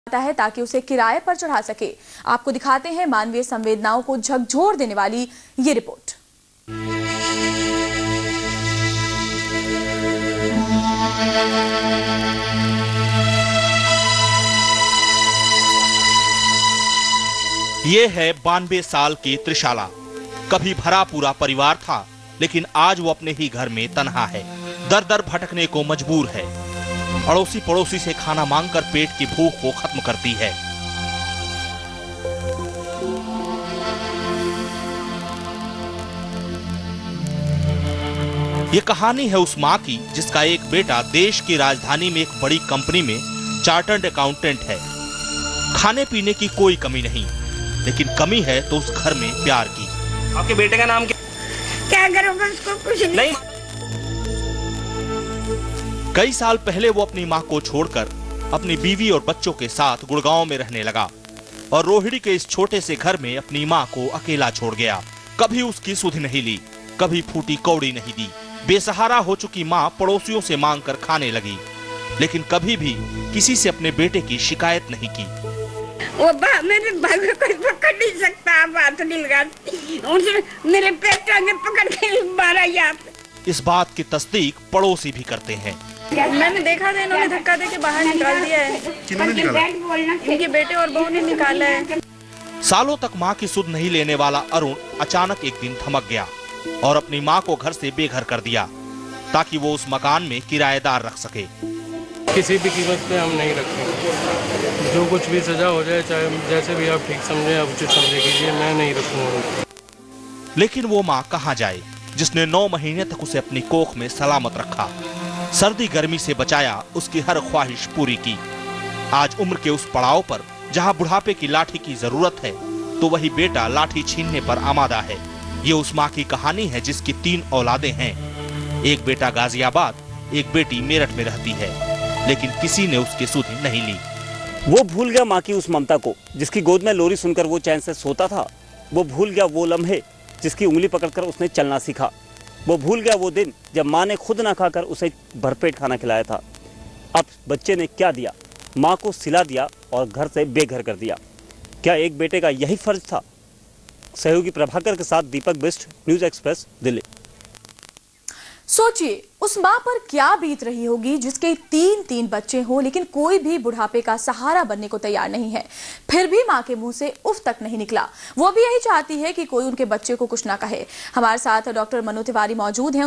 है ताकि उसे किराए पर चढ़ा सके। आपको दिखाते हैं मानवीय संवेदनाओं को झकझोर देने वाली ये रिपोर्ट। ये है 92 साल की त्रिशाला। कभी भरा पूरा परिवार था, लेकिन आज वो अपने ही घर में तन्हा है। दर दर भटकने को मजबूर है। अड़ोसी पड़ोसी से खाना मांगकर पेट की भूख को खत्म करती है। ये कहानी है उस माँ की जिसका एक बेटा देश की राजधानी में एक बड़ी कंपनी में चार्टर्ड अकाउंटेंट है। खाने पीने की कोई कमी नहीं, लेकिन कमी है तो उस घर में प्यार की। आपके बेटे का नाम क्या करूँगा, उसको कुछ नहीं। कई साल पहले वो अपनी माँ को छोड़कर अपनी बीवी और बच्चों के साथ गुड़गांव में रहने लगा और रोहिणी के इस छोटे से घर में अपनी माँ को अकेला छोड़ गया। कभी उसकी सुध नहीं ली, कभी फूटी कौड़ी नहीं दी। बेसहारा हो चुकी माँ पड़ोसियों से मांगकर खाने लगी, लेकिन कभी भी किसी से अपने बेटे की शिकायत नहीं की। वो मेरे भाई को कोई पकड़ नहीं सकता, बात नहीं लगाती। मेरे पेट में पकड़ के मारा यहाँ। इस बात की तस्दीक पड़ोसी भी करते हैं। मैंने देखा था, इन्होंने धक्का देके बाहर निकाल दिया है। इनके बेटे और बहू ने निकाला है। सालों तक माँ की सुध नहीं लेने वाला अरुण अचानक एक दिन थमक गया और अपनी माँ को घर से बेघर कर दिया ताकि वो उस मकान में किराएदार रख सके। किसी भी कीमत पे हम नहीं रखेंगे। जो कुछ भी सजा हो जाए, चाहे जैसे भी आप ठीक समझे, आप उचित समझे कीजिए, मैं नहीं रखूंगा। लेकिन वो माँ कहाँ जाए जिसने 9 महीने तक उसे अपनी कोख में सलामत रखा, सर्दी गर्मी से बचाया, उसकी हर ख्वाहिश पूरी की। आज उम्र के उस पड़ाव पर जहाँ बुढ़ापे की लाठी की जरूरत है, तो वही बेटा लाठी छीनने पर आमादा है। ये उस माँ की कहानी है जिसकी 3 औलादें हैं। एक बेटा गाजियाबाद, एक बेटी मेरठ में रहती है, लेकिन किसी ने उसकी सुध नहीं ली। वो भूल गया माँ की उस ममता को जिसकी गोद में लोरी सुनकर वो चैन से सोता था। वो भूल गया वो लम्हे जिसकी उंगली पकड़कर उसने चलना सीखा। वो भूल गया वो दिन जब माँ ने खुद ना खाकर उसे भरपेट खाना खिलाया था। अब बच्चे ने क्या दिया? माँ को सिला दिया और घर से बेघर कर दिया। क्या एक बेटे का यही फर्ज था? सहयोगी प्रभाकर के साथ दीपक बिष्ट, न्यूज एक्सप्रेस, दिल्ली। सोचिए उस माँ पर क्या बीत रही होगी जिसके 3 बच्चे हों, लेकिन कोई भी बुढ़ापे का सहारा बनने को तैयार नहीं है। फिर भी माँ के मुंह से उफ तक नहीं निकला। वो भी यही चाहती है कि कोई उनके बच्चे को कुछ ना कहे। हमारे साथ डॉक्टर मनु तिवारी मौजूद हैं।